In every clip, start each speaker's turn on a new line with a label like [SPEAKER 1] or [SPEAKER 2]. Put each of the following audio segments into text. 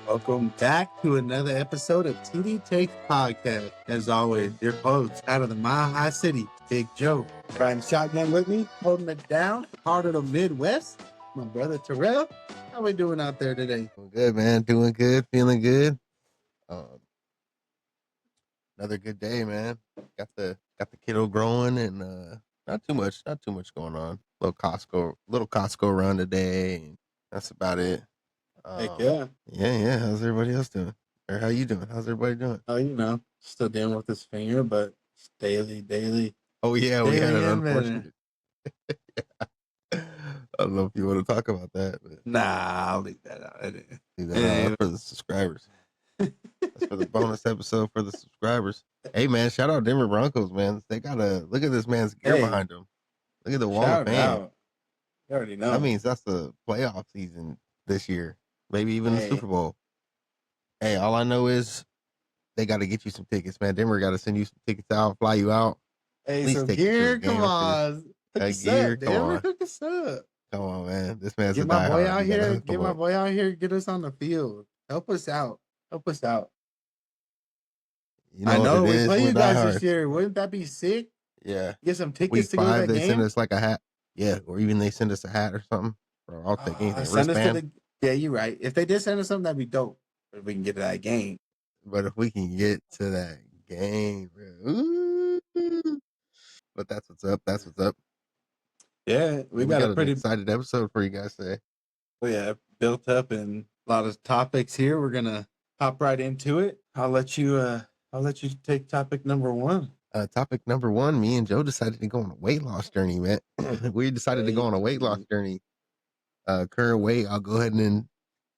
[SPEAKER 1] Welcome back to another episode of TD Takes Podcast. As always, your host out of the Mile High City, Big Joe. Riding shotgun with me, holding it down, heart of the Midwest, my brother Terrell. How we doing out there today?
[SPEAKER 2] Doing good, man. Doing good. Feeling good. Another good day, man. Got the kiddo growing, and not too much going on. Little Costco run today, and that's about it.
[SPEAKER 1] Heck yeah.
[SPEAKER 2] Yeah. How's everybody else doing? Or how you doing? How's everybody doing?
[SPEAKER 1] Oh, still dealing with this finger, but it's daily.
[SPEAKER 2] Oh yeah, we had an unfortunate.
[SPEAKER 1] Yeah.
[SPEAKER 2] I don't know if you want to talk about that. But
[SPEAKER 1] Nah, I'll leave that out.
[SPEAKER 2] leave that out for the subscribers. That's for the bonus episode for the subscribers. Hey man, shout out Denver Broncos, man. They gotta look at this man's gear behind him. Look at the wall of fame.
[SPEAKER 1] You already know.
[SPEAKER 2] That means that's the playoff season this year. Maybe even the Super Bowl. Hey, all I know is they got to get you some tickets, man. Denver got to send you some tickets out, fly you out.
[SPEAKER 1] Hey, so gear, come on. Hook us up.
[SPEAKER 2] Come on, man. This man's
[SPEAKER 1] get my boy out here. Get my boy out here. Get us on the field. Help us out. You know I know we play you guys this year. Wouldn't that be sick?
[SPEAKER 2] Yeah.
[SPEAKER 1] Get some tickets to go to that game.
[SPEAKER 2] They send us like a hat. Yeah, or even they send us a hat or something. Bro, I'll take anything.
[SPEAKER 1] Yeah, you're right. If they did send us something, that'd be dope. If we can get to that game.
[SPEAKER 2] But if we can get to that game, bro. Ooh. But that's what's up.
[SPEAKER 1] Yeah, we got a pretty
[SPEAKER 2] excited episode for you guys today.
[SPEAKER 1] Well, yeah, built up and a lot of topics here. We're gonna hop right into it. I'll let you take topic number one.
[SPEAKER 2] Topic number one, me and Joe decided to go on a weight loss journey, man. We decided to go on a weight loss journey. Current weight, I'll go ahead and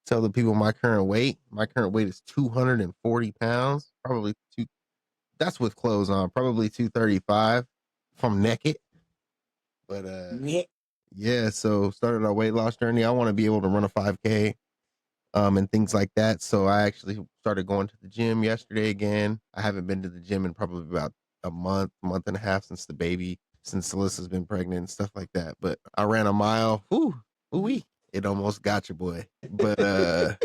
[SPEAKER 2] tell the people my current weight. My current weight is 240 pounds. Probably that's with clothes on. Probably 235 if I'm naked. But yeah, so started our weight loss journey. I want to be able to run a 5K. And things like that. So I actually started going to the gym yesterday again. I haven't been to the gym in probably about a month and a half since Alyssa's been pregnant and stuff like that. But I ran a mile. Ooh-wee. It almost got you, boy. But I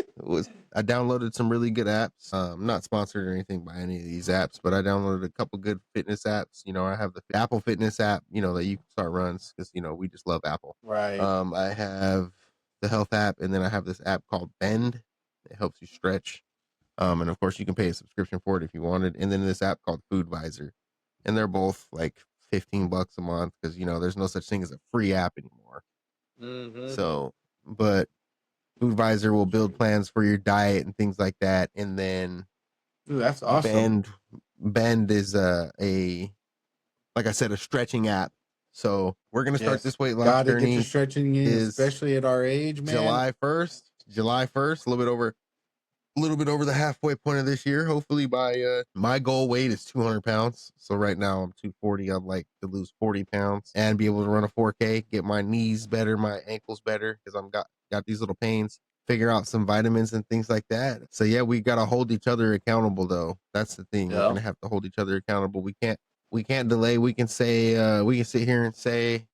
[SPEAKER 2] downloaded some really good apps. Not sponsored or anything by any of these apps, but I downloaded a couple good fitness apps. You know, I have the Apple Fitness app, you know, that you can start runs because, you know, we just love Apple.
[SPEAKER 1] Right.
[SPEAKER 2] I have the health app, and then I have this app called Bend. It helps you stretch. And of course you can pay a subscription for it if you wanted. And then this app called Foodvisor. And they're both like $15 a month because, you know, there's no such thing as a free app anymore.
[SPEAKER 1] Mm-hmm.
[SPEAKER 2] So, but Foodvisor will build plans for your diet and things like that. And then
[SPEAKER 1] that's awesome.
[SPEAKER 2] Bend is like I said, a stretching app. So we're gonna start this weight loss journey.
[SPEAKER 1] Get your stretching in, especially at our age, man.
[SPEAKER 2] July 1st, a little bit over the halfway point of this year. Hopefully by my goal weight is 200 pounds. So right now I'm 240. I'd like to lose 40 pounds and be able to run a 4K, get my knees better, my ankles better, because I'm got these little pains. Figure out some vitamins and things like that. So yeah, we gotta hold each other accountable though. That's the thing. We're gonna have to hold each other accountable. We can't delay. We can say, we can sit here and say,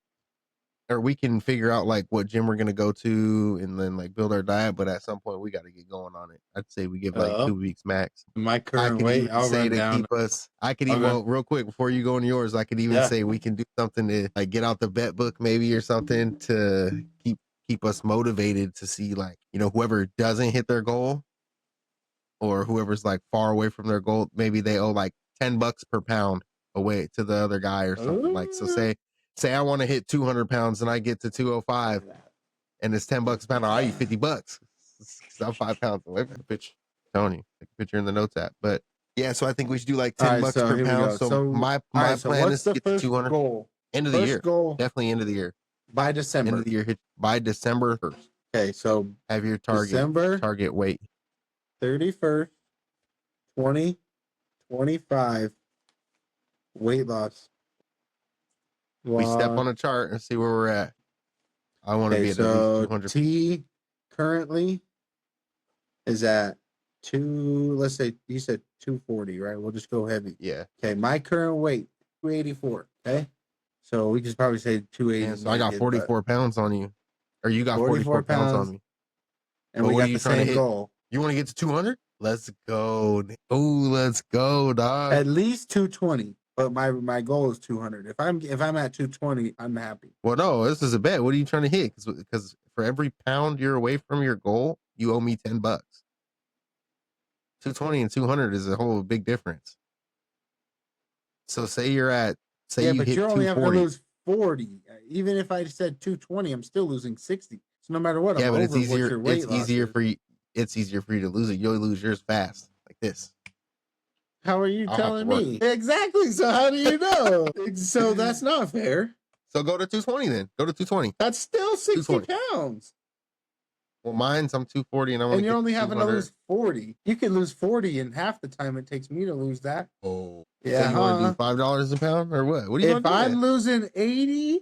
[SPEAKER 2] or we can figure out like what gym we're going to go to and then like build our diet. But at some point we got to get going on it. I'd say we give like 2 weeks max.
[SPEAKER 1] My current weight, I'll say to keep
[SPEAKER 2] us. I could even, well, real quick before you go on yours, I could even say we can do something to like get out the bet book maybe or something to keep us motivated to see like, you know, whoever doesn't hit their goal or whoever's like far away from their goal, maybe they owe like $10 per pound away to the other guy or something. Like, so say I want to hit 200 pounds and I get to 205 and it's $10 a pound. I'll eat $50. I'm 5 pounds away from the pitch. Tony, take a picture in the notes app. But yeah, so I think we should do like $10 per pound. So my plan is to get to 200
[SPEAKER 1] goal?
[SPEAKER 2] End of the year. Definitely end of the year.
[SPEAKER 1] By December.
[SPEAKER 2] End of the year. By December 1st.
[SPEAKER 1] Okay, so
[SPEAKER 2] have your target weight.
[SPEAKER 1] 31st, 2025 weight loss.
[SPEAKER 2] We step on a chart and see where we're at. I want to be at least 200.
[SPEAKER 1] T currently is at let's say you said 240, right? We'll just go heavy.
[SPEAKER 2] Yeah.
[SPEAKER 1] Okay, my current weight, 284. Okay. So we could probably say 280.
[SPEAKER 2] Yeah, so I got 44 pounds on you. Or you got 44 pounds on me.
[SPEAKER 1] And we got the same goal.
[SPEAKER 2] You want to get to 200? Let's go. Oh, let's go, dog.
[SPEAKER 1] At least 220. But my goal is 200. If I'm at 220, I'm happy.
[SPEAKER 2] Well, no, this is a bet. What are you trying to hit? Because for every pound you're away from your goal, you owe me $10. 220 and 200 is a whole big difference. So say you're at, say you
[SPEAKER 1] but
[SPEAKER 2] hit
[SPEAKER 1] you're only having to
[SPEAKER 2] 240.
[SPEAKER 1] lose 40. Even if I said 220, I'm still losing 60. So no matter what,
[SPEAKER 2] Yeah,
[SPEAKER 1] I'm
[SPEAKER 2] but
[SPEAKER 1] over
[SPEAKER 2] it's easier.
[SPEAKER 1] what your weight
[SPEAKER 2] It's
[SPEAKER 1] loss
[SPEAKER 2] easier
[SPEAKER 1] is.
[SPEAKER 2] for you. It's easier for you to lose it. You'll lose yours fast, like this.
[SPEAKER 1] How are you
[SPEAKER 2] I'll have to
[SPEAKER 1] telling
[SPEAKER 2] work.
[SPEAKER 1] me? Exactly. So how do you know? So that's not fair.
[SPEAKER 2] So go to 220 then. Go to 220.
[SPEAKER 1] That's still 60 pounds.
[SPEAKER 2] Well, mine's I'm 240 and I want to.
[SPEAKER 1] And you're
[SPEAKER 2] get
[SPEAKER 1] only
[SPEAKER 2] to
[SPEAKER 1] having to
[SPEAKER 2] 200.
[SPEAKER 1] lose 40. You can lose 40 in half the time it takes me to lose that.
[SPEAKER 2] Oh,
[SPEAKER 1] Yeah.
[SPEAKER 2] So you want to do $5 a pound or what? What do you?
[SPEAKER 1] If I'm losing 80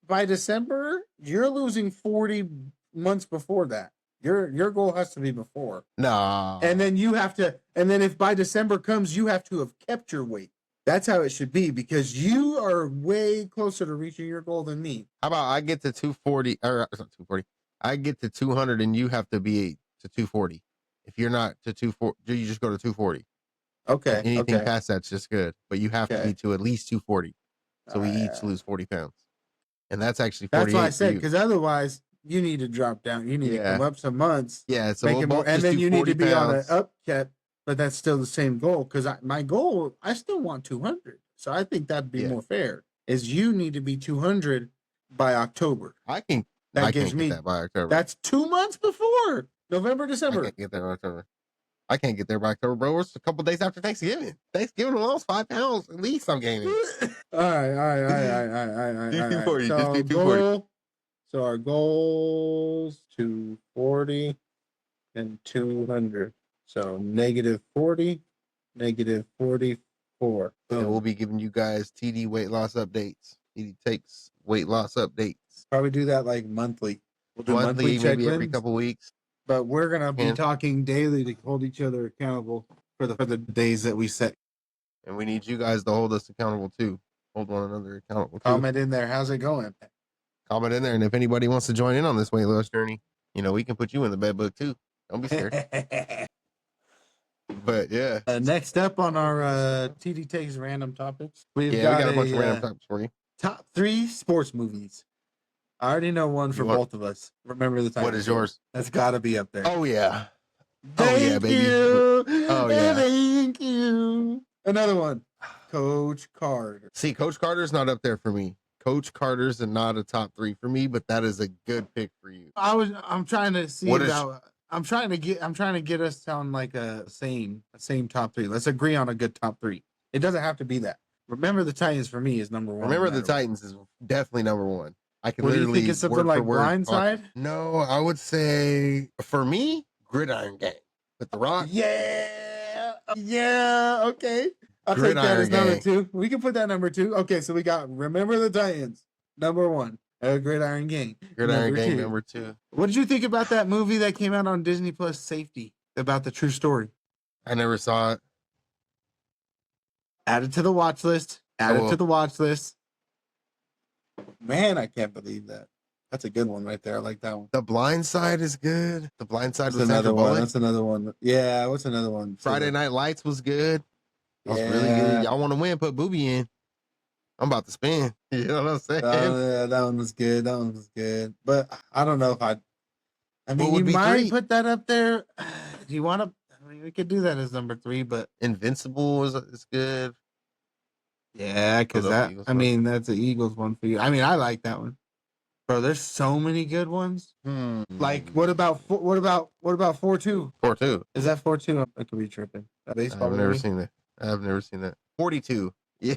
[SPEAKER 1] by December, you're losing 40 months before that. Your goal has to be before.
[SPEAKER 2] No.
[SPEAKER 1] And then you have to, and then if by December comes, you have to have kept your weight. That's how it should be because you are way closer to reaching your goal than me.
[SPEAKER 2] How about I get to 240 or not 240? I get to 200 and you have to be to 240. If you're not to 240, you just go to 240.
[SPEAKER 1] Okay.
[SPEAKER 2] Anything past that's just good, but you have to be to at least 240. So we each lose 40 pounds. And that's actually 48.
[SPEAKER 1] That's why I said, because otherwise you need to drop down. You need to come up some months.
[SPEAKER 2] Yeah. So
[SPEAKER 1] make
[SPEAKER 2] we'll
[SPEAKER 1] it more,
[SPEAKER 2] both
[SPEAKER 1] and
[SPEAKER 2] just
[SPEAKER 1] then
[SPEAKER 2] do
[SPEAKER 1] you need to
[SPEAKER 2] 40
[SPEAKER 1] be on an
[SPEAKER 2] pounds.
[SPEAKER 1] up kept, but that's still the same goal. Because my goal, I still want 200. So I think that'd be more fair. Is you need to be 200 by October.
[SPEAKER 2] I can.
[SPEAKER 1] That
[SPEAKER 2] I
[SPEAKER 1] gives
[SPEAKER 2] can't
[SPEAKER 1] me
[SPEAKER 2] get that by October.
[SPEAKER 1] That's 2 months before November, December.
[SPEAKER 2] I can't get there by October. I can't get there by October, bro. It's a couple days after Thanksgiving. Thanksgiving alone is 5 pounds at least. I'm gaining.
[SPEAKER 1] All right.
[SPEAKER 2] Do 240.
[SPEAKER 1] So
[SPEAKER 2] Just do 240.
[SPEAKER 1] So our goals 240 and 200. So -40, -44.
[SPEAKER 2] And we'll be giving you guys TD weight loss updates. TD takes weight loss updates.
[SPEAKER 1] Probably do that like monthly. We'll do
[SPEAKER 2] monthly maybe
[SPEAKER 1] check-ins,
[SPEAKER 2] every couple weeks.
[SPEAKER 1] But we're gonna be talking daily to hold each other accountable for the days that we set.
[SPEAKER 2] And we need you guys to hold us accountable too. Hold one another accountable too.
[SPEAKER 1] Comment in there. How's it going?
[SPEAKER 2] Comment in there. And if anybody wants to join in on this weight loss journey, we can put you in the bed book too. Don't be scared. But yeah.
[SPEAKER 1] Next up on our TD Takes Random Topics,
[SPEAKER 2] we got a bunch of random topics for you.
[SPEAKER 1] Top 3 sports movies. I already know one for both of us. Remember the time.
[SPEAKER 2] What is yours?
[SPEAKER 1] That's got to be up there.
[SPEAKER 2] Oh yeah.
[SPEAKER 1] Thank you.
[SPEAKER 2] Oh yeah.
[SPEAKER 1] Thank you. Another one. Coach Carter.
[SPEAKER 2] See, Coach Carter's not up there for me. Coach Carter's not a top 3 for me, but that is a good pick for you.
[SPEAKER 1] I'm trying to see about. I'm trying to get us on like a same top 3. Let's agree on a good top 3. It doesn't have to be that. Remember the Titans for me is number 1.
[SPEAKER 2] Remember the Titans is definitely number 1. I can
[SPEAKER 1] literally.
[SPEAKER 2] Do you think
[SPEAKER 1] it's something like Blindside?
[SPEAKER 2] No, I would say for me, Gridiron Gang with The Rock.
[SPEAKER 1] Yeah. Okay. I'll take that as number 2. We can put that number 2. Okay, so we got Remember the Titans, number 1. Gridiron Gang.
[SPEAKER 2] Gridiron Gang, number 2.
[SPEAKER 1] What did you think about that movie that came out on Disney Plus, Safety, about the true story?
[SPEAKER 2] I never saw it.
[SPEAKER 1] Add it to the watch list. Man, I can't believe that. That's a good one right there. I like that one.
[SPEAKER 2] The Blind Side is good. The Blind Side was
[SPEAKER 1] another one. That's another one. Yeah, what's another one?
[SPEAKER 2] Friday Night Lights was good. That was really good. Y'all want to win? Put Booby in. I'm about to spin. You know what I'm saying?
[SPEAKER 1] That one was good. But I don't know if I mean, you might put that up there. Do you want to? I mean, we could do that as number 3, but
[SPEAKER 2] Invincible is good.
[SPEAKER 1] Yeah, because that's the Eagles one for you. I mean, I like that one. Bro, there's so many good ones. Like, what about 4-2?
[SPEAKER 2] 4-2.
[SPEAKER 1] Is that 4-2? I could be tripping.
[SPEAKER 2] I've never seen that. 42. Yeah.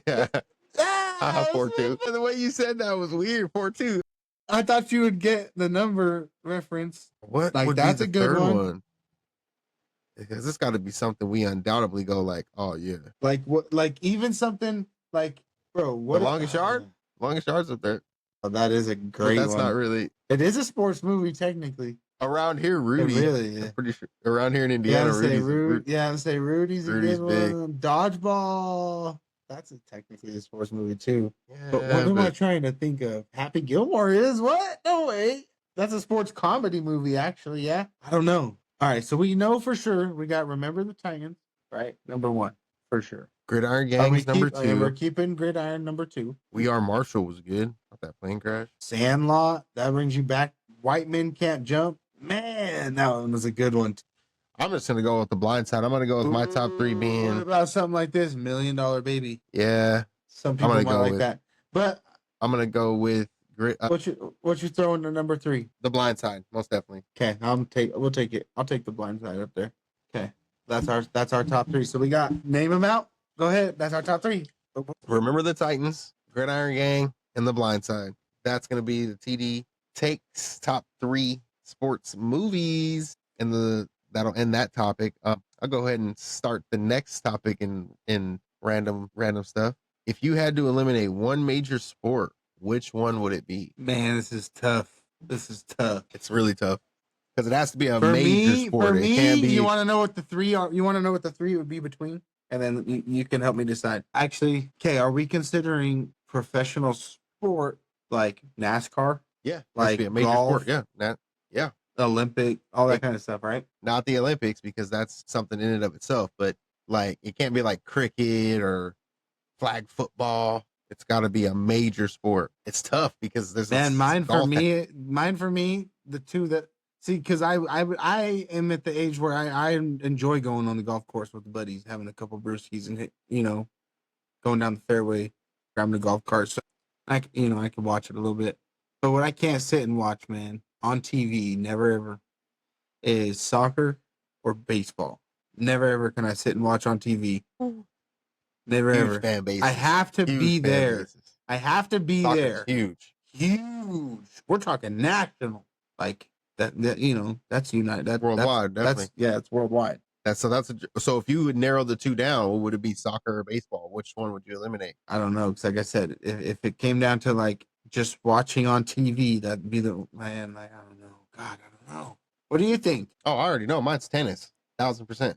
[SPEAKER 2] 4-2. The way you said that was weird. 4-2.
[SPEAKER 1] I thought you would get the number reference.
[SPEAKER 2] What?
[SPEAKER 1] Like, that's a good one.
[SPEAKER 2] Because it's got to be something we undoubtedly go like, oh yeah.
[SPEAKER 1] Like what? Like even something like, bro, what?
[SPEAKER 2] The Longest Yard? Longest Yard's up there.
[SPEAKER 1] Oh, that is a great
[SPEAKER 2] one. That's
[SPEAKER 1] not
[SPEAKER 2] really.
[SPEAKER 1] It is a sports movie technically.
[SPEAKER 2] Around here, Rudy.
[SPEAKER 1] Really?
[SPEAKER 2] I'm pretty sure. Around here in Indiana,
[SPEAKER 1] I'd say Rudy's a good
[SPEAKER 2] big.
[SPEAKER 1] one. Dodgeball. That's technically a sports movie too.
[SPEAKER 2] Yeah,
[SPEAKER 1] but what am I trying to think of? Happy Gilmore is what? No way. That's a sports comedy movie, actually. Yeah. I don't know. All right, so we know for sure we got Remember the Titans, right? Number 1, for sure.
[SPEAKER 2] Gridiron Gang's number 2.
[SPEAKER 1] We're keeping Gridiron number 2.
[SPEAKER 2] We Are Marshall was good. Not that plane crash.
[SPEAKER 1] Sandlot, that brings you back. White Men Can't Jump. Man, that one was a good one.
[SPEAKER 2] I'm just going to go with The Blind Side. I'm going to go with my top 3 being...
[SPEAKER 1] What about something like this? $1 Million Baby.
[SPEAKER 2] Yeah.
[SPEAKER 1] Some people might like that. But
[SPEAKER 2] I'm going to go with...
[SPEAKER 1] what you throwing to number 3?
[SPEAKER 2] The Blind Side, most definitely.
[SPEAKER 1] Okay, we'll take it. I'll take The Blind Side up there. Okay. That's our top 3. So we got, name them out. Go ahead. That's our top 3.
[SPEAKER 2] Remember the Titans, Gridiron Gang, and The Blind Side. That's going to be the TD Takes top 3 sports movies, and that'll end that topic. I'll go ahead and start the next topic in random stuff. If you had to eliminate one major sport, which one would it be?
[SPEAKER 1] Man, this is tough.
[SPEAKER 2] It's really tough because it has to be a major sport.
[SPEAKER 1] For me,
[SPEAKER 2] it can't be...
[SPEAKER 1] you want to know what the 3 are? You want to know what the 3 would be between? And then you can help me decide. Actually, okay, are we considering professional sport like NASCAR?
[SPEAKER 2] Yeah,
[SPEAKER 1] like
[SPEAKER 2] be a major
[SPEAKER 1] golf,
[SPEAKER 2] sport. Yeah,
[SPEAKER 1] Olympic, all that kind of stuff, right?
[SPEAKER 2] Not the Olympics because that's something in and of itself, but like it can't be like cricket or flag football. It's got to be a major sport. It's tough because there's
[SPEAKER 1] mine for me, the 2 that see, because I am at the age where I enjoy going on the golf course with the buddies, having a couple brewskis and going down the fairway, grabbing the golf cart. So I can watch it a little bit. But what I can't sit and watch, man, on TV, never ever, is soccer or baseball. Never ever can I sit and watch on TV. Never
[SPEAKER 2] huge
[SPEAKER 1] ever.
[SPEAKER 2] Fan base.
[SPEAKER 1] I have to be there.
[SPEAKER 2] Bases.
[SPEAKER 1] I have to be
[SPEAKER 2] Soccer's
[SPEAKER 1] there.
[SPEAKER 2] Huge.
[SPEAKER 1] We're talking national. Like that that's united. That's
[SPEAKER 2] worldwide, definitely.
[SPEAKER 1] It's worldwide.
[SPEAKER 2] So if you would narrow the 2 down, what would it be, soccer or baseball? Which one would you eliminate?
[SPEAKER 1] I don't know, because like I said, if it came down to like just watching on TV, that'd be the man. Like I don't know. God, I don't know. What do you think?
[SPEAKER 2] Oh, I already know. Mine's tennis. 1000%.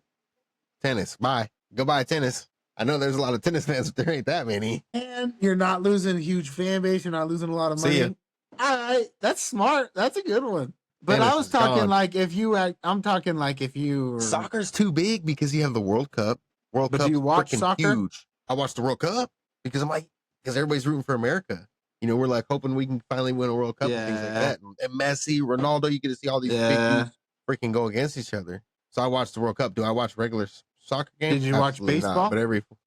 [SPEAKER 2] Tennis. Bye. Goodbye, tennis. I know there's a lot of tennis fans, but there ain't that many.
[SPEAKER 1] And you're not losing a huge fan base. You're not losing a lot of money.
[SPEAKER 2] See ya.
[SPEAKER 1] All right, that's smart. That's a good one. But
[SPEAKER 2] Tennis
[SPEAKER 1] I was
[SPEAKER 2] is
[SPEAKER 1] talking
[SPEAKER 2] gone.
[SPEAKER 1] like if you, I'm talking like if you. Were,
[SPEAKER 2] Soccer's too big because you have the World Cup. World
[SPEAKER 1] But
[SPEAKER 2] Cup's
[SPEAKER 1] do you watch
[SPEAKER 2] freaking
[SPEAKER 1] soccer?
[SPEAKER 2] huge. I watch the World Cup because everybody's rooting for America. We're like hoping we can finally win a World Cup and things like that. And Messi, Ronaldo, you get to see all these big dudes freaking go against each other. So I watch the World Cup. Do I watch regular soccer games?
[SPEAKER 1] Did you watch baseball?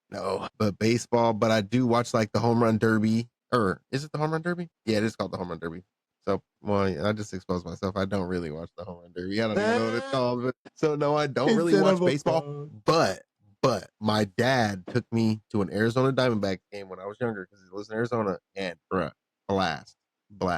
[SPEAKER 2] Not, but baseball. But I do watch like the home run derby. Or is it the home run derby? Yeah, it is called the home run derby. So, I just exposed myself. I don't really watch the home run derby. I don't even know what it's called. But, so no, I don't really watch baseball. But my dad took me to an Arizona Diamondbacks game when I was younger because he lives in Arizona, and blast.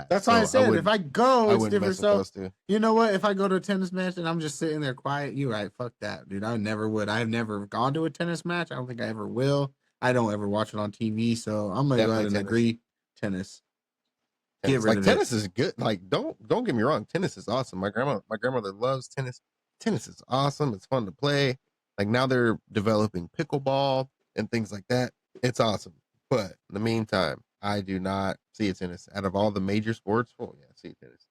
[SPEAKER 1] That's why I said if I go, it's different. So you know what? If I go to a tennis match and I'm just sitting there quiet, you're right. Fuck that, dude. I never would. I've never gone to a tennis match. I don't think I ever will. I don't ever watch it on TV, so I'm gonna go ahead and agree. Tennis. Get rid of
[SPEAKER 2] tennis is good. Like don't get me wrong. Tennis is awesome. My grandmother loves tennis. Tennis is awesome. It's fun to play. Like now they're developing pickleball and things like that. It's awesome. But in the meantime, I do not see a tennis out of all the major sports. Oh yeah, I see tennis.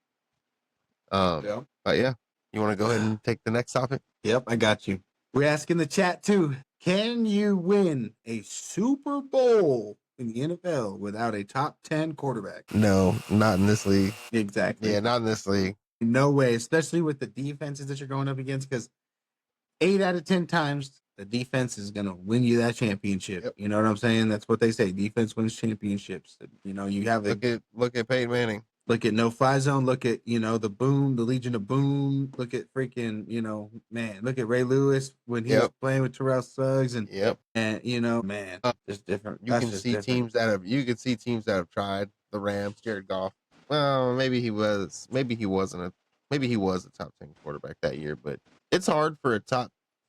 [SPEAKER 2] But yeah, you want to go ahead and take the next topic?
[SPEAKER 1] Yep, I got you. We're asking the chat too. Can you win a Super Bowl in the NFL without a top 10 quarterback?
[SPEAKER 2] No, not in this league.
[SPEAKER 1] Exactly.
[SPEAKER 2] Yeah, not in this league.
[SPEAKER 1] No way, especially with the defenses that you're going up against, because 8 out of 10 times the defense is going to win you that championship. Yep. You know what I'm saying? That's what they say. Defense wins championships. You have
[SPEAKER 2] look at Peyton Manning.
[SPEAKER 1] Look at No Fly Zone. Look at, the Boom, the Legion of Boom. Look at freaking, look at Ray Lewis when he was playing with Terrell Suggs and man, it's different.
[SPEAKER 2] You can see teams that have tried. The Rams, Jared Goff. Well, maybe he was a top 10 quarterback that year, but it's hard for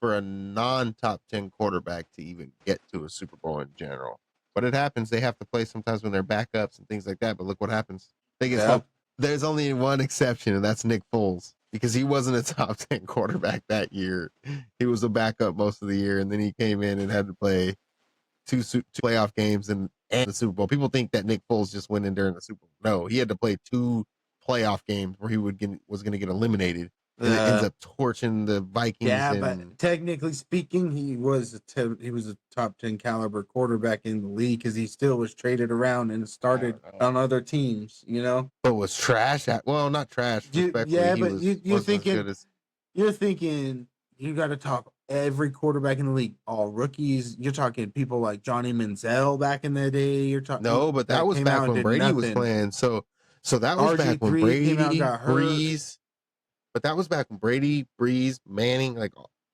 [SPEAKER 2] a non-top 10 quarterback to even get to a Super Bowl in general. But it happens. They have to play sometimes when they're backups and things like that. But look what happens. There's only one exception, and that's Nick Foles, because he wasn't a top 10 quarterback that year. He was a backup most of the year, and then he came in and had to play two playoff games and the Super Bowl. People think that Nick Foles just went in during the Super Bowl. No, he had to play 2 playoff games where he was going to get eliminated and it ends up torching the Vikings.
[SPEAKER 1] Yeah, but technically speaking, he was a top 10 caliber quarterback in the league because he still was traded around and started on other teams, you know.
[SPEAKER 2] But was trash at not trash.
[SPEAKER 1] Yeah, but you're thinking you got to talk every quarterback in the league, all rookies. You're talking people like Johnny Manziel back in the day. You're talking
[SPEAKER 2] but that was back when Brady was playing. So that was back when Brady, Breeze. But that was back when Brady, Breeze, Manning, like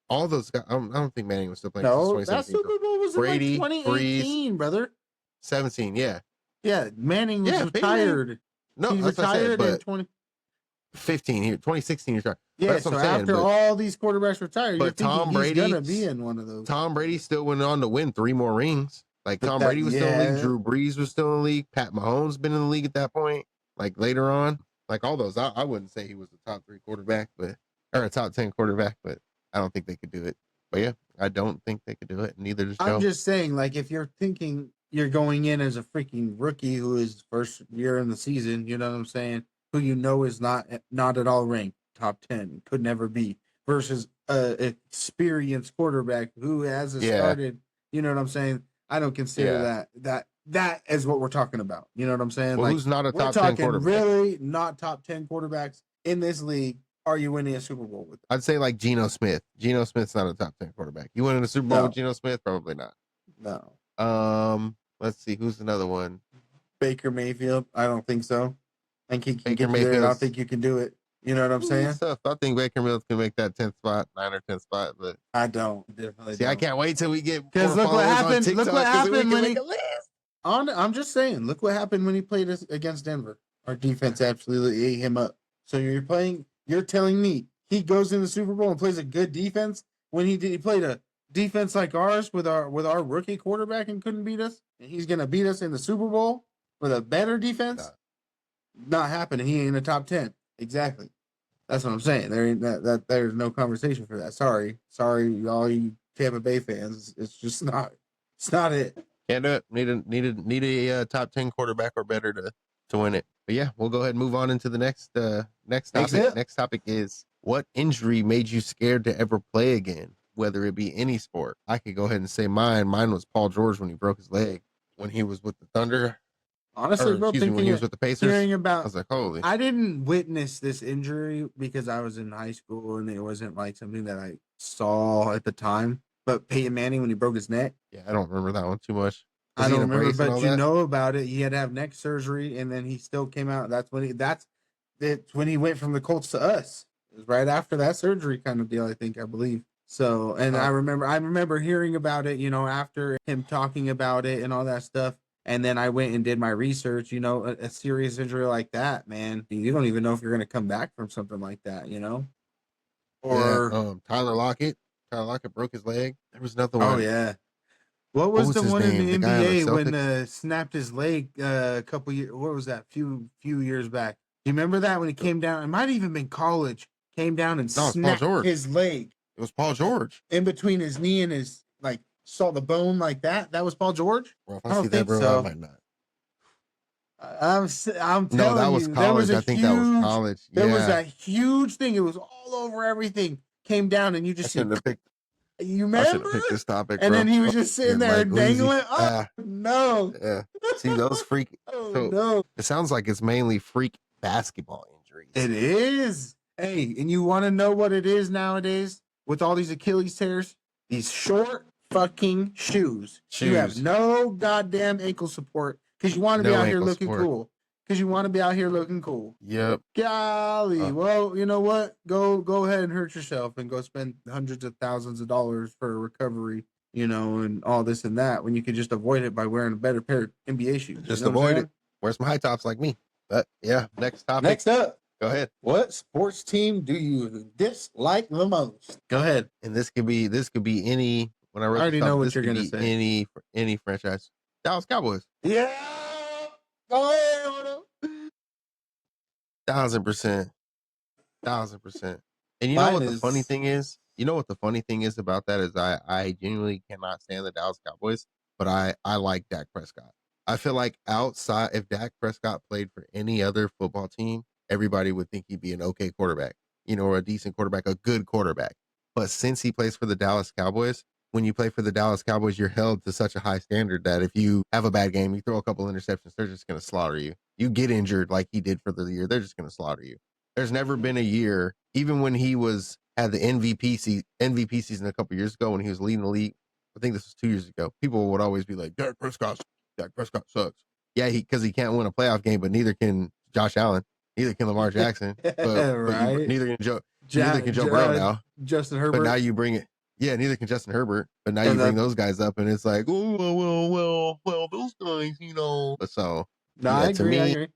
[SPEAKER 2] all those guys. I don't think Manning was still playing.
[SPEAKER 1] No, that Super Bowl was Brady, in like 2018, Breeze, brother.
[SPEAKER 2] 17, yeah.
[SPEAKER 1] Yeah, Manning was retired.
[SPEAKER 2] No,
[SPEAKER 1] he retired in
[SPEAKER 2] 2015 here, 2016 he retired.
[SPEAKER 1] Yeah, so after all these quarterbacks retired, you're thinking he's gonna be in one of those.
[SPEAKER 2] Tom Brady still went on to win 3 more rings. Like Tom Brady was still in the league, Drew Brees was still in the league, Pat Mahomes been in the league at that point. Like later on, like all those, I wouldn't say he was a top 3 quarterback, or a top 10 quarterback, but I don't think they could do it. But yeah, I don't think they could do it. Neither does Joe.
[SPEAKER 1] I'm just saying, like, if you're thinking you're going in as a freaking rookie who is first year in the season, you know what I'm saying? Who you know is not at all ranked top 10, could never be, versus a experienced quarterback who hasn't started. You know what I'm saying? I don't consider that as what we're talking about. You know what I'm saying?
[SPEAKER 2] Well, like, who's not a top 10 quarterback?
[SPEAKER 1] Really not top 10 quarterbacks in this league. Are you winning a Super Bowl with them?
[SPEAKER 2] I'd say like Geno Smith. Geno Smith's not a top 10 quarterback. You winning a Super Bowl with Geno Smith? Probably not.
[SPEAKER 1] No.
[SPEAKER 2] Let's see. Who's another one?
[SPEAKER 1] Baker Mayfield. I don't think so. I think he can get there. I don't think you can do it. You know what I'm saying?
[SPEAKER 2] I think Baker Mayfield can make that 10th spot, 9 or 10th spot, but
[SPEAKER 1] I don't. Definitely
[SPEAKER 2] see,
[SPEAKER 1] don't.
[SPEAKER 2] I can't wait till we get
[SPEAKER 1] because look what happened. Look what happened when he. I'm just saying. Look what happened when he played against Denver. Our defense absolutely ate him up. So you're telling me he goes in the Super Bowl and plays a good defense when he played a defense like ours with our rookie quarterback and couldn't beat us, and he's gonna beat us in the Super Bowl with a better defense? Not happening. He ain't in the top 10. Exactly. That's what I'm saying. There ain't that there's no conversation for that. Sorry, all you Tampa Bay fans. It's just not. It's not it.
[SPEAKER 2] Can't do it. Need a top 10 quarterback or better to win it. But yeah, we'll go ahead and move on into the next topic. Next topic is, what injury made you scared to ever play again, whether it be any sport? I could go ahead and say mine. Mine was Paul George when he broke his leg when he was with the Thunder.
[SPEAKER 1] Honestly, bro,
[SPEAKER 2] when he was with the Pacers,
[SPEAKER 1] hearing about,
[SPEAKER 2] I was like, holy.
[SPEAKER 1] I didn't witness this injury because I was in high school and it wasn't like something that I saw at the time. But Peyton Manning, when he broke his neck.
[SPEAKER 2] Yeah, I don't remember that one too much.
[SPEAKER 1] I don't remember, but you know about it. He had to have neck surgery, and then he still came out. That's when he went from the Colts to us. It was right after that surgery kind of deal, I believe. So, and I remember hearing about it, you know, after him talking about it and all that stuff. And then I went and did my research. You know, a serious injury like that, man, you don't even know if you're going to come back from something like that, you know? Or
[SPEAKER 2] Tyler Lockett. Tyler Lockett broke his leg. There was another one.
[SPEAKER 1] Oh, yeah. What was the one in the NBA when snapped his leg a couple years? What was that? Few years back. Do you remember that when he came down? It might have even been college. Came down and snapped his leg.
[SPEAKER 2] It was Paul George.
[SPEAKER 1] In between his knee and his, like, saw the bone like that. That was Paul George?
[SPEAKER 2] Well, if I see that, bro, so. I might not.
[SPEAKER 1] I'm telling you.
[SPEAKER 2] No, that was college. I think that was college.
[SPEAKER 1] There was that huge thing. It was all over everything. Came down and you just see. You remember? I should have picked
[SPEAKER 2] this topic,
[SPEAKER 1] and
[SPEAKER 2] bro.
[SPEAKER 1] then he was just sitting there dangling. Oh, no.
[SPEAKER 2] Yeah. See, those freak.
[SPEAKER 1] No.
[SPEAKER 2] It sounds like it's mainly freak basketball injuries.
[SPEAKER 1] It is. Hey, and you want to know what it is nowadays with all these Achilles tears? These short fucking shoes. You have no goddamn ankle support because you want to be out here looking cool. Because you want to be out here looking cool.
[SPEAKER 2] Yep.
[SPEAKER 1] Golly. Well, you know what? Go ahead and hurt yourself and go spend hundreds of thousands of dollars for a recovery, you know, and all this and that when you could just avoid it by wearing a better pair of NBA shoes.
[SPEAKER 2] Just avoid it. Wear some high tops like me. But yeah, next topic.
[SPEAKER 1] Next up.
[SPEAKER 2] Go ahead.
[SPEAKER 1] What sports team do you dislike the most? Go ahead.
[SPEAKER 2] And this could be any. When I
[SPEAKER 1] already know what you're going to say.
[SPEAKER 2] Any franchise. Dallas Cowboys.
[SPEAKER 1] Yeah. Go ahead.
[SPEAKER 2] 1,000%. 1,000%. And you know what the funny thing is? You know what the funny thing is about that is I genuinely cannot stand the Dallas Cowboys, but I like Dak Prescott. I feel like if Dak Prescott played for any other football team, everybody would think he'd be an okay quarterback. or a decent quarterback, a good quarterback. But since he plays for the Dallas Cowboys, when you play for the Dallas Cowboys, you're held to such a high standard that if you have a bad game, you throw a couple interceptions, they're just going to slaughter you. You get injured like he did for the year, they're just going to slaughter you. There's never been a year, even when he had the MVP season a couple years ago when he was leading the league. I think this was 2 years ago. People would always be like, Dak Prescott sucks. Yeah, because he can't win a playoff game, but neither can Josh Allen, neither can Lamar Jackson,
[SPEAKER 1] right?
[SPEAKER 2] neither can Joe Burrow now.
[SPEAKER 1] Justin Herbert.
[SPEAKER 2] But now you bring it. Yeah, neither can Justin Herbert. But now you bring those guys up, and it's like, oh, well, those guys, So,
[SPEAKER 1] no, I agree.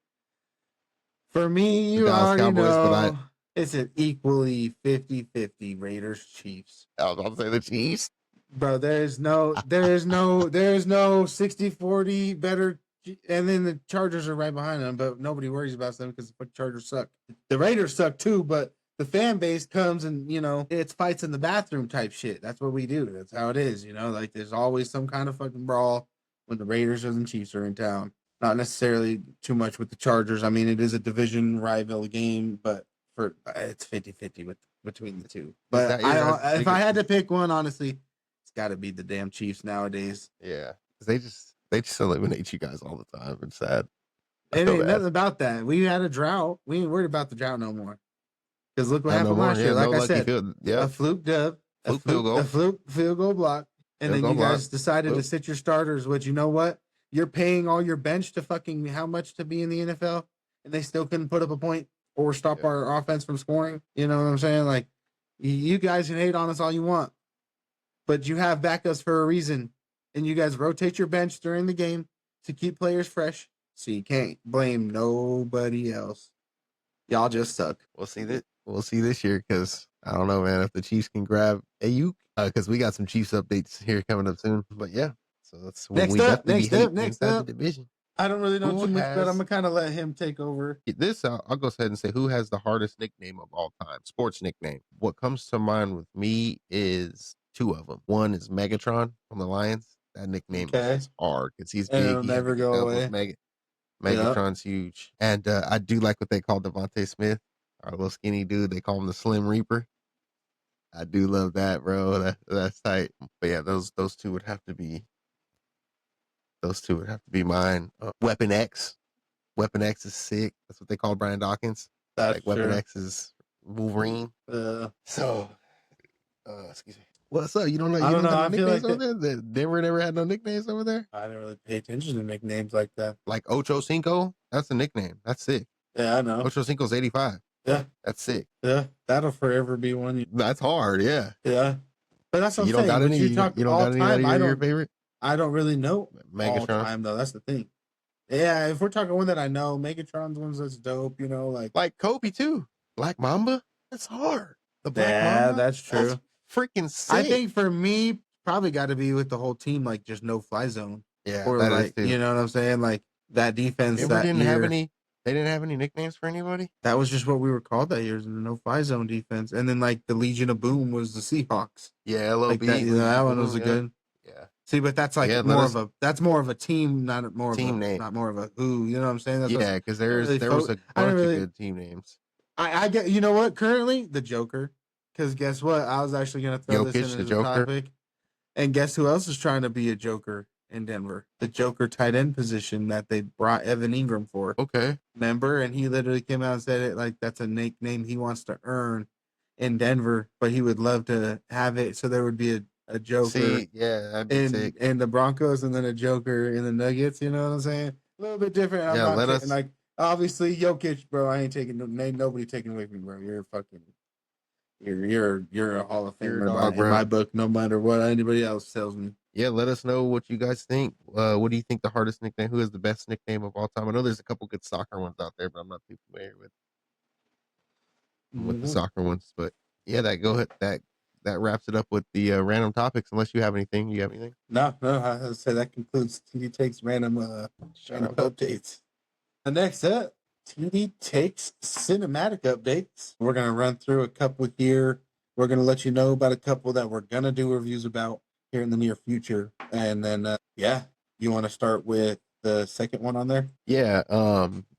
[SPEAKER 1] For me, you already know it's an equally 50-50 Raiders Chiefs.
[SPEAKER 2] I was about to say the Chiefs.
[SPEAKER 1] Bro, there's no 60-40 better, and then the Chargers are right behind them, but nobody worries about them because the Chargers suck. The Raiders suck too, but the fan base comes and, it's fights in the bathroom type shit. That's what we do. That's how it is, like there's always some kind of fucking brawl when the Raiders or the Chiefs are in town. Not necessarily too much with the Chargers. I mean, it is a division rival game, but it's 50-50 between the two. But if I had to pick one, honestly, it's got to be the damn Chiefs nowadays.
[SPEAKER 2] Yeah, they just eliminate you guys all the time. It's sad.
[SPEAKER 1] It ain't nothing about that. We had a drought. We ain't worried about the drought no more. Because look what happened last year. Like I said, a fluke dub, a fluke field goal block, and then you guys decided to sit your starters. Which, you know what? You're paying all your bench to fucking how much to be in the NFL, and they still couldn't put up a point or stop our offense from scoring. You know what I'm saying? Like, you guys can hate on us all you want, but you have backups for a reason, and you guys rotate your bench during the game to keep players fresh, so you can't blame nobody else. Y'all just suck.
[SPEAKER 2] We'll see this year because I don't know, man, if the Chiefs can grab Ayuk, because we got some Chiefs updates here coming up soon. But yeah. So that's
[SPEAKER 1] next up.
[SPEAKER 2] The division.
[SPEAKER 1] I don't really know too much, but I'm gonna kind of let him take over.
[SPEAKER 2] This I'll go ahead and say who has the hardest nickname of all time, sports nickname. What comes to mind with me is two of them. One is Megatron from the Lions. That nickname is hard because he's big.
[SPEAKER 1] It'll never go away.
[SPEAKER 2] Megatron's huge, and I do like what they call Devontae Smith, our little skinny dude. They call him the Slim Reaper. I do love that, bro. That's tight. But yeah, those two would have to be. Those two would have to be mine. Weapon X. Weapon X is sick. That's what they call Brian Dawkins. Weapon X is Wolverine. Excuse me. What's up? You don't know? You don't got no nicknames over there? Denver never had no nicknames over there?
[SPEAKER 1] I didn't really pay attention to nicknames like that.
[SPEAKER 2] Like Ocho Cinco? That's a nickname. That's sick.
[SPEAKER 1] Yeah, I know.
[SPEAKER 2] Ocho Cinco's 85.
[SPEAKER 1] Yeah.
[SPEAKER 2] That's sick.
[SPEAKER 1] Yeah. That'll forever be one.
[SPEAKER 2] That's hard, yeah.
[SPEAKER 1] Yeah. But that's what I'm saying. You don't got anybody your favorite? I don't really know Megatron all time, though. That's the thing. Yeah, if we're talking one that I know, Megatron's ones that's dope,
[SPEAKER 2] like Kobe too. Black Mamba? That's hard. The Black Mamba?
[SPEAKER 1] That's true.
[SPEAKER 2] That's freaking sick.
[SPEAKER 1] I think for me, probably got to be with the whole team, like just no fly zone.
[SPEAKER 2] Yeah,
[SPEAKER 1] or like, you know what I'm saying? Like that defense that
[SPEAKER 2] didn't have any. They didn't have any nicknames for anybody.
[SPEAKER 1] That was just what we were called that year, the no fly zone defense. And then like the Legion of Boom was the Seahawks.
[SPEAKER 2] Yeah, LOB.
[SPEAKER 1] Like that one was a good.
[SPEAKER 2] Yeah.
[SPEAKER 1] See, but that's like more of a team, not more
[SPEAKER 2] team
[SPEAKER 1] of a
[SPEAKER 2] name,
[SPEAKER 1] not more of a who. You know what I'm saying? That's
[SPEAKER 2] because there was a bunch of good team names.
[SPEAKER 1] I get. You know what? Currently, the Joker. Because guess what? I was actually going to throw this in as a topic. And guess who else is trying to be a Joker in Denver? The Joker tight end position that they brought Evan Ingram for.
[SPEAKER 2] Okay.
[SPEAKER 1] Remember? And he literally came out and said it like that's a nickname he wants to earn in Denver, but he would love to have it so there would be a Joker in the Broncos and then a Joker in the Nuggets. You know what I'm saying? A little bit different. Like, obviously, Jokic, bro, ain't nobody taking away from you, bro. You're fucking... You're a Hall of Famer in my book, no matter what anybody else tells me.
[SPEAKER 2] Yeah, let us know what you guys think. What do you think the hardest nickname? Who has the best nickname of all time? I know there's a couple good soccer ones out there, but I'm not too familiar with the soccer ones. But yeah, that wraps it up with the random topics. Unless you have anything, you have anything?
[SPEAKER 1] No. I say that concludes TD Takes random updates. Next up. TD Takes cinematic updates. We're going to run through a couple here. We're going to let you know about a couple that we're going to do reviews about here in the near future. And then, you want to start with the second one on there?
[SPEAKER 2] Yeah.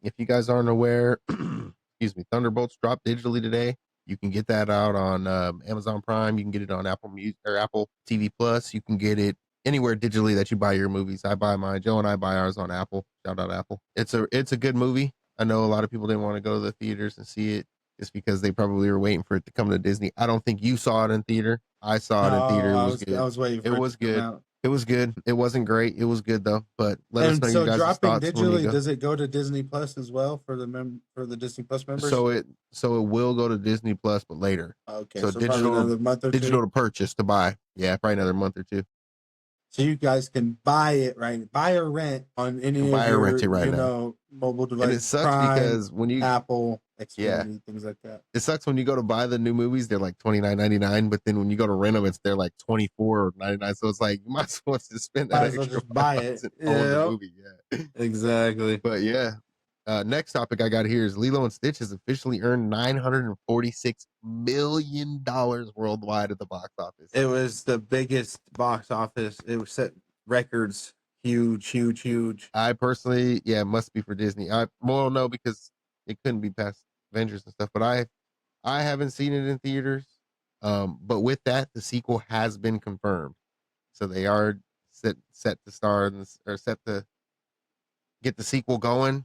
[SPEAKER 2] If you guys aren't aware, excuse me, Thunderbolts dropped digitally today. You can get that out on Amazon Prime. You can get it on Apple Music or Apple TV Plus. You can get it anywhere digitally that you buy your movies. I buy mine. Joe and I buy ours on Apple. Shout out Apple. It's a good movie. I know a lot of people didn't want to go to the theaters and see it just because they probably were waiting for it to come to Disney. I don't think you saw it in theater. I saw it in theater. It was good.
[SPEAKER 1] I was waiting for
[SPEAKER 2] it was
[SPEAKER 1] to come
[SPEAKER 2] good.
[SPEAKER 1] out.
[SPEAKER 2] It was good. It wasn't great. It was good though. But let us know
[SPEAKER 1] so
[SPEAKER 2] your guys'
[SPEAKER 1] dropping
[SPEAKER 2] thoughts when you
[SPEAKER 1] digitally,
[SPEAKER 2] go.
[SPEAKER 1] does it go to Disney Plus as well for the Disney Plus members?
[SPEAKER 2] So it will go to Disney Plus, but later.
[SPEAKER 1] Okay,
[SPEAKER 2] So
[SPEAKER 1] probably
[SPEAKER 2] digital,
[SPEAKER 1] another month or
[SPEAKER 2] digital
[SPEAKER 1] two.
[SPEAKER 2] to purchase to buy. Yeah, probably another month or two.
[SPEAKER 1] So you guys can buy it, right? Buy or rent on any of
[SPEAKER 2] Buy or
[SPEAKER 1] your,
[SPEAKER 2] rent it right now.
[SPEAKER 1] mobile device.
[SPEAKER 2] And it sucks
[SPEAKER 1] Prime,
[SPEAKER 2] because when you
[SPEAKER 1] Apple, Xfinity, things like that.
[SPEAKER 2] it sucks when you go to buy the new movies, they're like $29.99, but then when you go to rent them, they're like $24.99. So it's like you might as well just spend that extra
[SPEAKER 1] just buy it.
[SPEAKER 2] and own the movie. Yeah,
[SPEAKER 1] exactly.
[SPEAKER 2] But yeah, next topic I got here is Lilo and Stitch has officially earned $946 million worldwide at the box office.
[SPEAKER 1] It was the biggest box office. It was set records. Huge.
[SPEAKER 2] I personally, it must be for Disney. No, because it couldn't be past Avengers and stuff. But I haven't seen it in theaters. But with that, the sequel has been confirmed, so they are set to star or set to get the sequel going.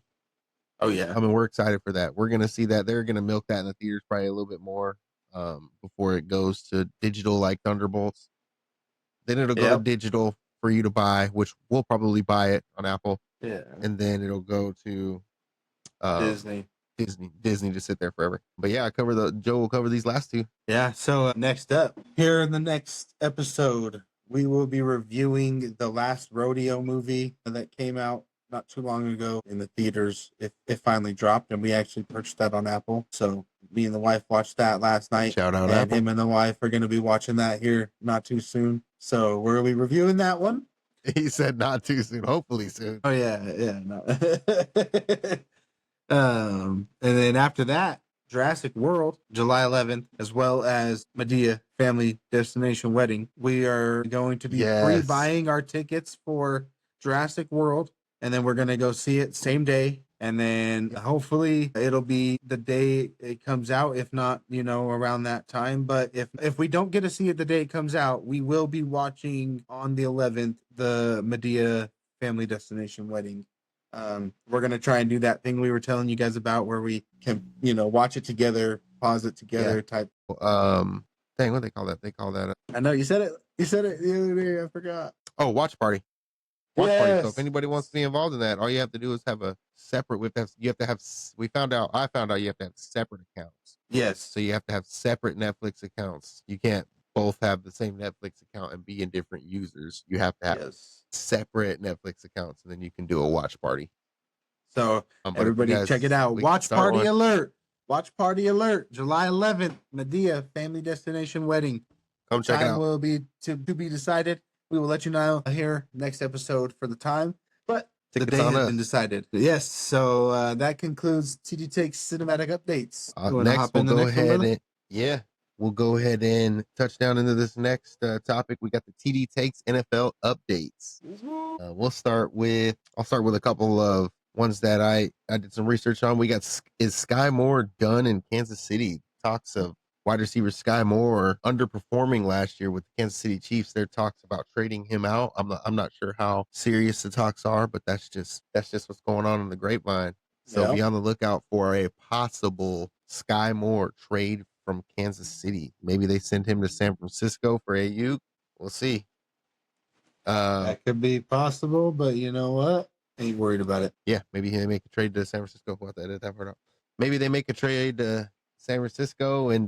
[SPEAKER 1] Oh yeah,
[SPEAKER 2] I mean, we're excited for that. We're gonna see that. They're gonna milk that in the theaters probably a little bit more before it goes to digital like Thunderbolts. Then it'll go to digital for you to buy, which we'll probably buy it on Apple.
[SPEAKER 1] Yeah,
[SPEAKER 2] and then it'll go to
[SPEAKER 1] Disney
[SPEAKER 2] to sit there forever. But yeah, Joe will cover these last two.
[SPEAKER 1] Yeah. So next up, here in the next episode, we will be reviewing the last rodeo movie that came out not too long ago in the theaters. It finally dropped, and we actually purchased that on Apple. So me and the wife watched that last night.
[SPEAKER 2] Shout out
[SPEAKER 1] and
[SPEAKER 2] Apple.
[SPEAKER 1] Him and the wife are going to be watching that here not too soon. So we're be reviewing that one.
[SPEAKER 2] He said not too soon. Hopefully soon.
[SPEAKER 1] Oh yeah, no. And then after that, Jurassic World, July 11th, as well as Medea Family Destination Wedding. We are going to be pre-buying our tickets for Jurassic World, and then we're going to go see it same day. And then hopefully it'll be the day it comes out, if not, around that time. But if we don't get to see it the day it comes out, we will be watching on the 11th, the Medea Family Destination Wedding. We're going to try and do that thing we were telling you guys about where we can, watch it together, pause it together type.
[SPEAKER 2] Dang, what they call that? They call that.
[SPEAKER 1] I know you said it the other day. I forgot.
[SPEAKER 2] Oh, watch party. Watch party. So if anybody wants to be involved in that, all you have to do is have a separate. I found out you have to have separate accounts.
[SPEAKER 1] Yes.
[SPEAKER 2] So you have to have separate Netflix accounts. You can't both have the same Netflix account and be in different users. You have to have separate Netflix accounts, and then you can do a watch party.
[SPEAKER 1] So everybody check it out. Watch party alert. Watch party alert. July 11th, Medea Family Destination Wedding.
[SPEAKER 2] Come check it out.
[SPEAKER 1] Time will be to be decided. We will let you know here next episode for the time. But the day has been decided. Yes. So that concludes TD Takes Cinematic Updates.
[SPEAKER 2] Next, we'll go ahead and touch down into this next topic. We got the TD Takes NFL Updates. I'll start with a couple of ones that I did some research on. We got, is Sky Moore done in Kansas City? Talks of wide receiver Sky Moore underperforming last year with the Kansas City Chiefs. There talks about trading him out. I'm not sure how serious the talks are, but that's just what's going on in the grapevine. So be on the lookout for a possible Sky Moore trade from Kansas City. Maybe they send him to San Francisco for AU. We'll see.
[SPEAKER 1] That could be possible, but you know what? Ain't worried about it.
[SPEAKER 2] Yeah, maybe they make a trade to San Francisco. What that part out. Maybe they make a trade to San Francisco and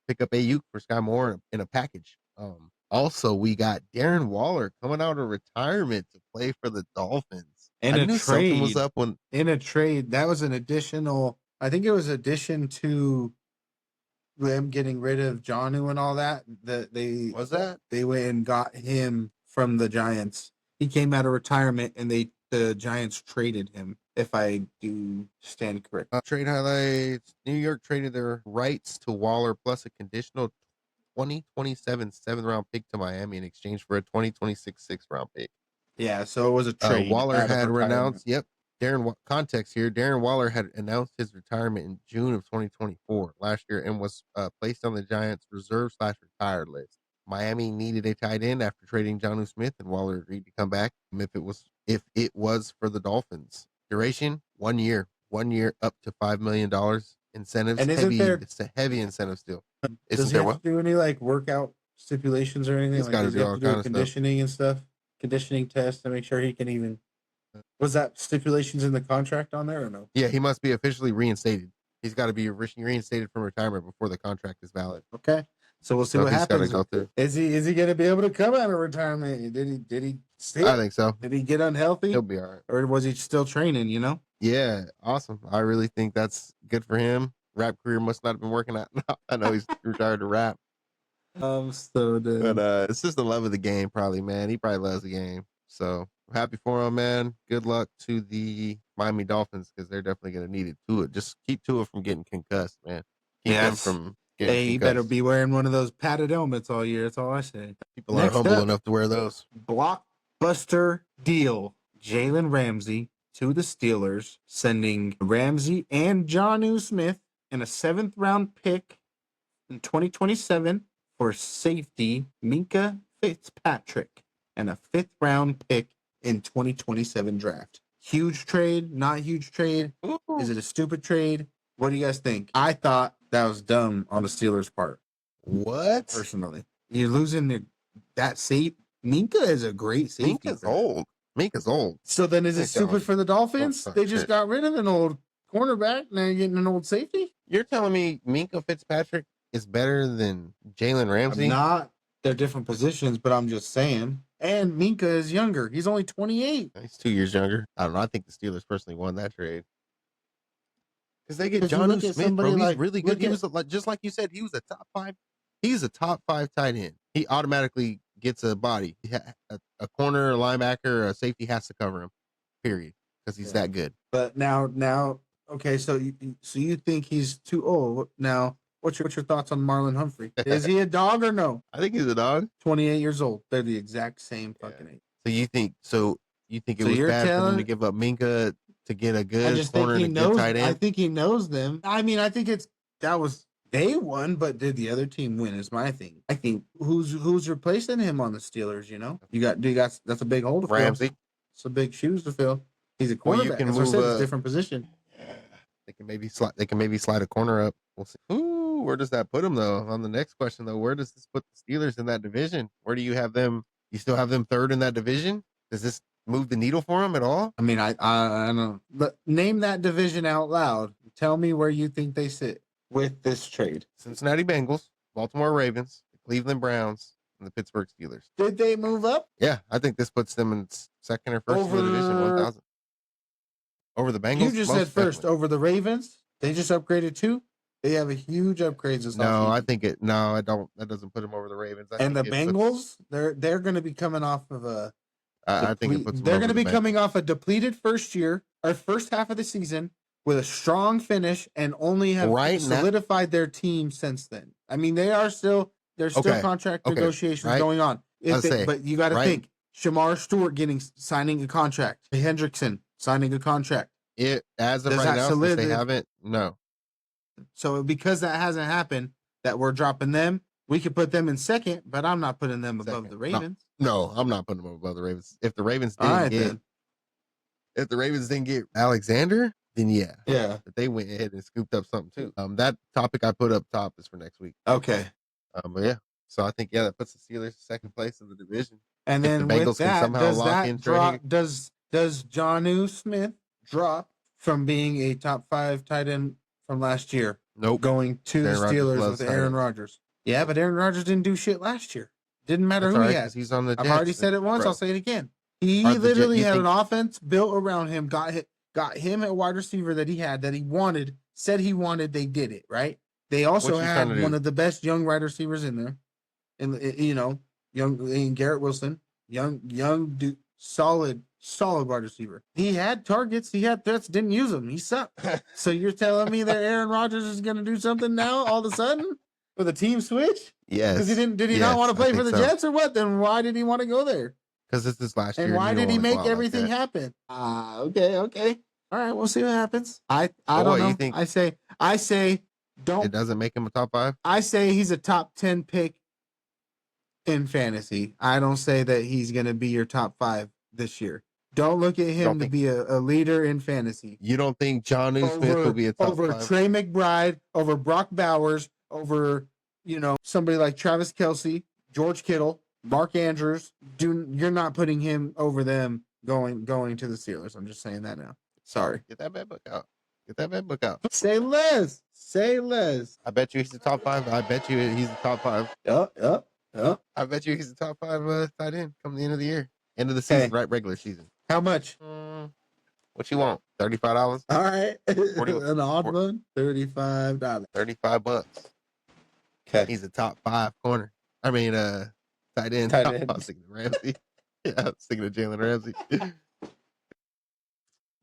[SPEAKER 2] pick up Ayuk for Sky Moore in a package. Also, we got Darren Waller coming out of retirement to play for the Dolphins.
[SPEAKER 1] And
[SPEAKER 2] I knew something was up
[SPEAKER 1] in a trade. That was an additional. I think it was addition to them getting rid of Jonnu and all that. They went and got him from the Giants. He came out of retirement, and the Giants traded him, if I do stand correct.
[SPEAKER 2] Trade highlights. New York traded their rights to Waller plus a conditional 2027 7th-round pick to Miami in exchange for a 2026 6th-round pick.
[SPEAKER 1] Yeah, so it was a trade.
[SPEAKER 2] Waller had renounced. Yep. context here. Darren Waller had announced his retirement in June of 2024 last year and was placed on the Giants' reserve/retired list. Miami needed a tight end after trading Jonnu Smith, and Waller agreed to come back if it was for the Dolphins. Duration 1 year, up to $5 million. Incentives,
[SPEAKER 1] And
[SPEAKER 2] it's a heavy incentive still.
[SPEAKER 1] Does he have to do any like workout stipulations or anything?
[SPEAKER 2] He's got to do all kinds of
[SPEAKER 1] conditioning and stuff, conditioning tests to make sure he can even. Was that stipulations in the contract on there or no?
[SPEAKER 2] Yeah, he must be officially reinstated. He's got to be reinstated from retirement before the contract is valid.
[SPEAKER 1] Okay, so we'll see what happens. Is he going to be able to come out of retirement? Did he stay?
[SPEAKER 2] I think so.
[SPEAKER 1] Did he get unhealthy?
[SPEAKER 2] He'll be all right.
[SPEAKER 1] Or was he still training? You know?
[SPEAKER 2] Yeah, awesome. I really think that's good for him. Rap career must not have been working out. I know he's retired to rap.
[SPEAKER 1] But
[SPEAKER 2] it's just the love of the game, probably, man. He probably loves the game. So I'm happy for him, man. Good luck to the Miami Dolphins because they're definitely going to need it. Tua, just keep Tua from getting concussed, man. Keep him from getting concussed.
[SPEAKER 1] He better be wearing one of those padded helmets all year. That's all I say.
[SPEAKER 2] People are humble enough to wear those.
[SPEAKER 1] Blockbuster deal. Jalen Ramsey to the Steelers, sending Ramsey and Jonnu Smith and a 7th-round pick in 2027 for safety Minkah Fitzpatrick and a 5th-round pick in 2027 draft. Huge trade, not huge trade. Ooh. Is it a stupid trade? What do you guys think? I thought that was dumb on the Steelers' part.
[SPEAKER 2] What?
[SPEAKER 1] Personally. You're losing that safe. Minkah is a great safety.
[SPEAKER 2] Minka's old.
[SPEAKER 1] So then is it stupid for the Dolphins? They just got rid of an old cornerback. Now you're getting an old safety?
[SPEAKER 2] You're telling me Minkah Fitzpatrick is better than Jalen Ramsey?
[SPEAKER 1] They're different positions, but I'm just saying. And Minkah is younger. He's only 28.
[SPEAKER 2] He's 2 years younger. I don't know. I think the Steelers personally won that trade. Because they get Jonnu Smith, bro. He's really good. He was just like you said, he was a top 5. He's a top 5 tight end. He automatically gets a body. A corner, a linebacker, a safety has to cover him. Period. Because he's that good.
[SPEAKER 1] But now, okay. So you think he's too old now? What's your thoughts on Marlon Humphrey? Is he a dog or no?
[SPEAKER 2] I think he's a dog.
[SPEAKER 1] 28 years old. They're the exact same fucking age.
[SPEAKER 2] So you think it was bad for them to give up Minkah to get a good corner and a good tight end?
[SPEAKER 1] I think he knows them. I mean, I think that was they won, but did the other team win? Is my thing. I think who's replacing him on the Steelers? You know, you got that's a big hole to fill.
[SPEAKER 2] Ramsey.
[SPEAKER 1] It's a big shoes to fill. He's a cornerback. You can move a different position.
[SPEAKER 2] They can maybe slide a corner up. We'll see. Ooh, where does that put them though? On the next question though, where does this put the Steelers in that division? Where do you have them? You still have them 3rd in that division? Does this move the needle for them at all?
[SPEAKER 1] I mean, I don't know. But name that division out loud. Tell me where you think they sit with this trade.
[SPEAKER 2] Cincinnati Bengals, Baltimore Ravens, the Cleveland Browns, and the Pittsburgh Steelers.
[SPEAKER 1] Did they move up?
[SPEAKER 2] Yeah, I think this puts them in 2nd or 1st in the division. 1,000. Over the Bengals?
[SPEAKER 1] You just said first. Definitely. Over the Ravens? They just upgraded too? They have a huge upgrades this
[SPEAKER 2] offseason. I don't. That doesn't put them over the Ravens.
[SPEAKER 1] And the Bengals, they're going to be coming off of
[SPEAKER 2] I think it puts them
[SPEAKER 1] they're going to be coming off a depleted first half of the season with a strong finish and only have solidified their team since then. I mean, there's still contract negotiations going on. But you got to think, Shamar Stewart signing a contract. Hendrickson signing a contract.
[SPEAKER 2] As of right now, since they haven't, no.
[SPEAKER 1] So because that hasn't happened, that we're dropping them, we could put them in 2nd, but I'm not putting them above the Ravens.
[SPEAKER 2] No, I'm not putting them above the Ravens. If the Ravens didn't get Alexander, then yeah. But they went ahead and scooped up something too. That topic I put up top is for next week.
[SPEAKER 1] Okay.
[SPEAKER 2] But yeah. So I think that puts the Steelers 2nd place in the division.
[SPEAKER 1] And then the Bengals can somehow lock in trading. Does Jonnu Smith drop from being a top 5 tight end from last year?
[SPEAKER 2] Nope.
[SPEAKER 1] Going to the Steelers with Aaron Rodgers. Yeah, but Aaron Rodgers didn't do shit last year. Didn't matter who he had.
[SPEAKER 2] He's on the Jets.
[SPEAKER 1] I've already said it once. Bro. I'll say it again. He literally had an offense built around him. Got him a wide receiver that he had that he wanted. Said he wanted. They did it right. They also had one of the best young wide receivers in there, and young Garrett Wilson, young dude, solid wide receiver. He had targets. He had threats. Didn't use them. He sucked. So you're telling me that Aaron Rodgers is going to do something now all of a sudden with a team switch?
[SPEAKER 2] Yes.
[SPEAKER 1] Because did he not want to play for the Jets or what? Then why did he want to go there?
[SPEAKER 2] Because this is last year.
[SPEAKER 1] And why
[SPEAKER 2] you don't
[SPEAKER 1] did he
[SPEAKER 2] wanna go
[SPEAKER 1] make
[SPEAKER 2] out like
[SPEAKER 1] everything
[SPEAKER 2] that.
[SPEAKER 1] happen? Okay. All right, we'll see what happens. I
[SPEAKER 2] But
[SPEAKER 1] don't
[SPEAKER 2] what,
[SPEAKER 1] know.
[SPEAKER 2] you think
[SPEAKER 1] I say
[SPEAKER 2] it
[SPEAKER 1] don't.
[SPEAKER 2] doesn't make him a top 5?
[SPEAKER 1] I say he's a top 10 pick in fantasy. I don't say that he's going to be your top 5 this year. Don't look at
[SPEAKER 2] You
[SPEAKER 1] him
[SPEAKER 2] don't
[SPEAKER 1] to
[SPEAKER 2] think
[SPEAKER 1] be a leader in fantasy.
[SPEAKER 2] you don't think Jonnu Smith will be a top
[SPEAKER 1] Over
[SPEAKER 2] 5?
[SPEAKER 1] Trey McBride, over Brock Bowers, over somebody like Travis Kelce, George Kittle, Mark Andrews. You're not putting him over them going to the Steelers. I'm just saying that now. Sorry.
[SPEAKER 2] Get that bad book out. Get that bad book out.
[SPEAKER 1] Say less. Say less.
[SPEAKER 2] I bet you he's the top 5. I bet you he's the top 5.
[SPEAKER 1] Yep.
[SPEAKER 2] I bet you he's the top 5 tight end come the end of the year. End of the season, right? Regular season.
[SPEAKER 1] How much?
[SPEAKER 2] What you want? $35?
[SPEAKER 1] All right.
[SPEAKER 2] 40,
[SPEAKER 1] An odd one? $35.
[SPEAKER 2] $35.
[SPEAKER 1] Okay.
[SPEAKER 2] He's a top 5 corner. I mean, tight end.
[SPEAKER 1] Tight
[SPEAKER 2] I
[SPEAKER 1] end.
[SPEAKER 2] was thinking of Ramsey. Yeah, I was thinking of Jalen Ramsey.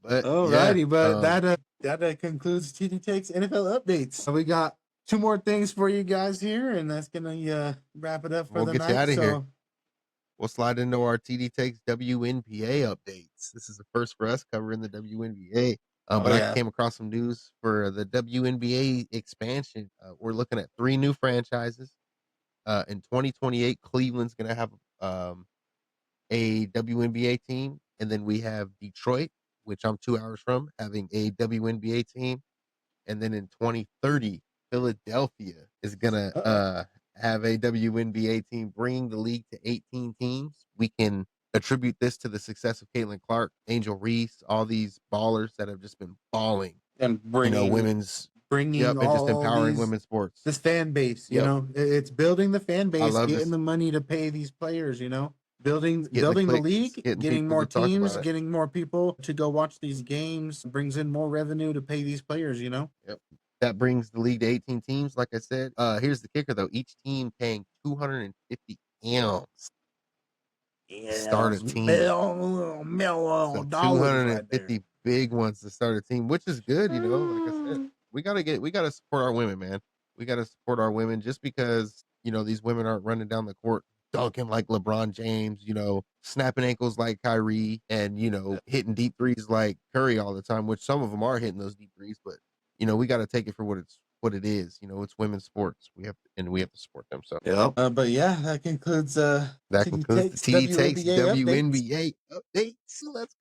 [SPEAKER 2] But
[SPEAKER 1] Alrighty, but that concludes TD Takes NFL updates. So we got 2 more things for you guys here, and that's gonna wrap it up for the night.
[SPEAKER 2] We'll get you out of here. We'll slide into our TD Takes WNBA updates. This is the first for us covering the WNBA. I came across some news for the WNBA expansion. We're looking at 3 new franchises. In 2028, Cleveland's going to have a WNBA team. And then we have Detroit, which I'm 2 hours from, having a WNBA team. And then in 2030, Philadelphia is going to have a WNBA team, bringing the league to 18 teams. We can attribute this to the success of Caitlin Clark, Angel Reese, all these ballers that have just been balling
[SPEAKER 1] and bringing
[SPEAKER 2] and just empowering women's sports.
[SPEAKER 1] This fan base, it's building the fan base, getting the money to pay these players, building the league, getting more teams, getting more people to go watch these games, brings in more revenue to pay these players,
[SPEAKER 2] Yep. That brings the league to 18 teams. Like I said, here's the kicker though. Each team paying $250 start a team. So $250 big ones to start a team, which is good. Like I said, we gotta support our women, man. We gotta support our women just because these women aren't running down the court dunking like LeBron James, snapping ankles like Kyrie, and hitting deep threes like Curry all the time. Which some of them are hitting those deep threes, but we got to take it for what it is. It's women's sports. We have to support them. So
[SPEAKER 1] but yeah, that concludes the
[SPEAKER 2] TD Takes WNBA updates. Let's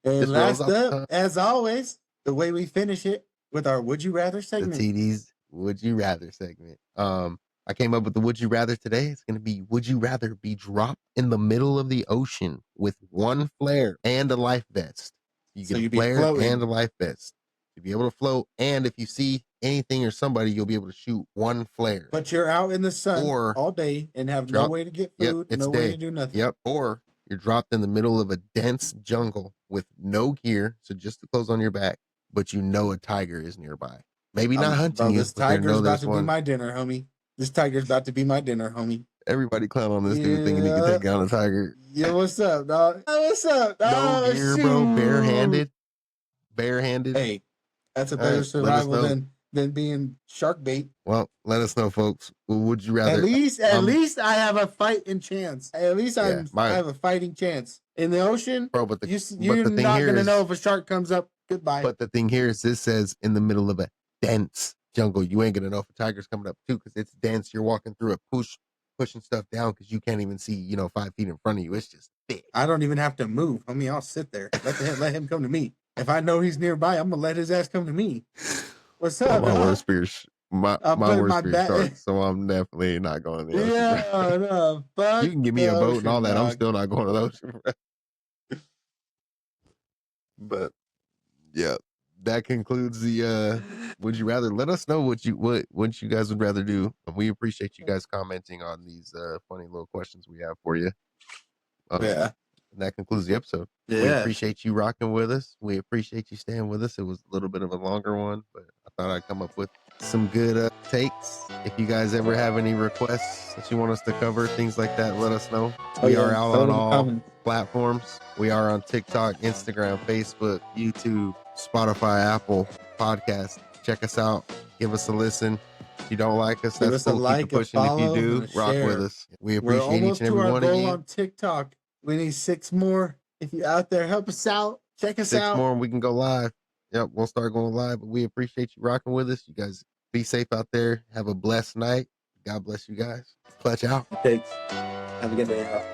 [SPEAKER 2] go.
[SPEAKER 1] And last up, as always, the way we finish it with our Would You Rather segment.
[SPEAKER 2] The TD's Would You Rather segment. I came up with the Would You Rather today. It's going to be, would you rather be dropped in the middle of the ocean with 1 flare and a life vest? You get a flare and a life vest. You'll be able to float, and if you see anything or somebody, you'll be able to shoot 1 flare.
[SPEAKER 1] But you're out in the sun all day and have no way to get food, no way to do nothing.
[SPEAKER 2] Yep. Or you're dropped in the middle of a dense jungle with no gear, so just the clothes on your back, but a tiger is nearby. Maybe not hunting you.
[SPEAKER 1] This tiger's about to be my dinner, homie. This tiger's about to be my dinner, homie.
[SPEAKER 2] Everybody clown on this dude thinking he can take down a tiger.
[SPEAKER 1] Yeah, what's up, dog? What's up, dog?
[SPEAKER 2] No gear, bro. Barehanded.
[SPEAKER 1] Hey, that's a better survival than being shark bait.
[SPEAKER 2] Well, let us know, folks. Would you rather?
[SPEAKER 1] At least I have a fighting chance. At least I have a fighting chance in the ocean,
[SPEAKER 2] bro. But
[SPEAKER 1] you're not gonna know if a shark comes up. Goodbye.
[SPEAKER 2] But the thing here is, this says in the middle of a dense jungle. You ain't gonna know if a tiger's coming up too, because it's dense. You're walking through it, pushing stuff down because you can't even see 5 feet in front of you. It's just thick.
[SPEAKER 1] I don't even have to move. I'll sit there. Let him come to me. If I know he's nearby, I'm gonna let his ass come to me. What's up?
[SPEAKER 2] My worst fear starts, so I'm definitely not going there.
[SPEAKER 1] Yeah, no, fuck.
[SPEAKER 2] You can give me a boat and all that. I'm still not going to those. But yeah, that concludes the Would You Rather. Let us know what you guys would rather do. We appreciate you guys commenting on these funny little questions we have for you. And that concludes the episode. Yeah. We appreciate you rocking with us. We appreciate you staying with us. It was a little bit of a longer one, but I thought I'd come up with some good takes. If you guys ever have any requests that you want us to cover, things like that, let us know. We are out on all platforms. We are on TikTok, Instagram, Facebook, YouTube, Spotify, Apple Podcasts. check us out. Give us a listen. If you don't like us,
[SPEAKER 1] Give
[SPEAKER 2] that's
[SPEAKER 1] us a
[SPEAKER 2] cool.
[SPEAKER 1] like,
[SPEAKER 2] Keep
[SPEAKER 1] a
[SPEAKER 2] it pushing. If
[SPEAKER 1] follow,
[SPEAKER 2] you do,
[SPEAKER 1] and a
[SPEAKER 2] rock
[SPEAKER 1] share.
[SPEAKER 2] with us. We
[SPEAKER 1] We're
[SPEAKER 2] appreciate each
[SPEAKER 1] almost
[SPEAKER 2] and
[SPEAKER 1] to
[SPEAKER 2] every
[SPEAKER 1] our
[SPEAKER 2] one of
[SPEAKER 1] goal
[SPEAKER 2] you.
[SPEAKER 1] on TikTok. We need 6 more. If you out there, help us out. Check us
[SPEAKER 2] 6
[SPEAKER 1] out.
[SPEAKER 2] more and we can go live. Yep, we'll start going live. But we appreciate you rocking with us. You guys be safe out there. Have a blessed night. God bless you guys. Clutch out.
[SPEAKER 1] Thanks. Have a good day.